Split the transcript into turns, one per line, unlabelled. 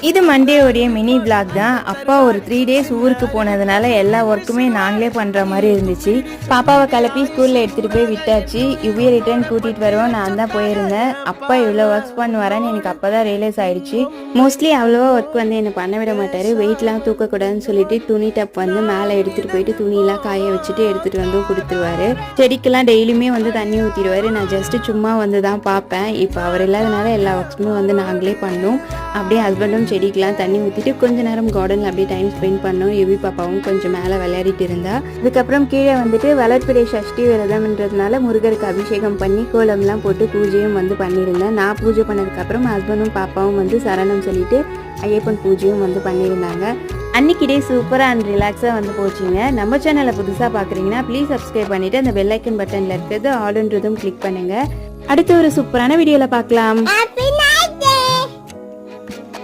இது மண்டேயோடைய mini vlog தான். அப்பா ஒரு 3 days ஊருக்கு போனதுனால எல்லா ஒர்க்குமே நாங்களே பண்ணுற மாதிரி இருந்துச்சு. பாப்பாவை கிளப்பி ஸ்கூலில் எடுத்துகிட்டு போய் விட்டாச்சு. இவ்விய ரிட்டர்ன் கூட்டிகிட்டு வருவோம். நான் தான் போயிருந்தேன். அப்பா இவ்வளோ ஒர்க்ஸ் பண்ணுவாரான்னு எனக்கு அப்போ தான் ரியலைஸ் ஆகிடுச்சு. மோஸ்ட்லி அவ்வளோவா ஒர்க் வந்து என்னை பண்ண விட மாட்டார். வெயிட்லாம் தூக்கக்கூடாதுன்னு சொல்லிட்டு துணி டப் வந்து மேலே எடுத்துகிட்டு போயிட்டு துணியெல்லாம் காய வச்சுட்டு எடுத்துகிட்டு வந்து கொடுத்துருவாரு. செடிக்கெல்லாம் டெய்லியுமே வந்து தண்ணி ஊற்றிடுவார். நான் ஜஸ்ட்டு சும்மா வந்து தான் பார்ப்பேன். இப்போ அவர் இல்லாதனால எல்லா ஒர்க்ஸுமே வந்து நாங்களே பண்ணோம். அப்படியே ஹஸ்பண்டும் செடிக்கெலாம் தண்ணி ஊற்றிட்டு கொஞ்ச நேரம் கார்டனில் அப்படியே டைம் ஸ்பெண்ட் பண்ணோம். யுவி பாப்பாவும் கொஞ்சம் மேலே விளையாடிட்டு இருந்தா. அதுக்கப்புறம் கீழே வந்துட்டு வளர்ப்பிறை சஷ்டி விரதம்ன்றதுனால முருகருக்கு அபிஷேகம் பண்ணி கோலம்லாம் போட்டு பூஜையும் வந்து பண்ணியிருந்தேன். நான் பூஜை பண்ணதுக்கப்புறம் ஹஸ்பண்டும் பாப்பாவும் வந்து சரணம் சொல்லிட்டு ஐயப்பன் பூஜையும் வந்து பண்ணியிருந்தாங்க. அன்னைக்கு டே சூப்பராக அண்ட் ரிலாக்ஸாக வந்து போச்சுங்க. நம்ம சேனலை புதுசாக பார்க்குறீங்கன்னா ப்ளீஸ் சப்ஸ்கிரைப் பண்ணிவிட்டு அந்த பெல் ஐக்கன் பட்டனில் இருக்கிறது ஆல்ன்றதும் கிளிக் பண்ணுங்கள். அடுத்த ஒரு சூப்பரான வீடியோவில் பார்க்கலாம்.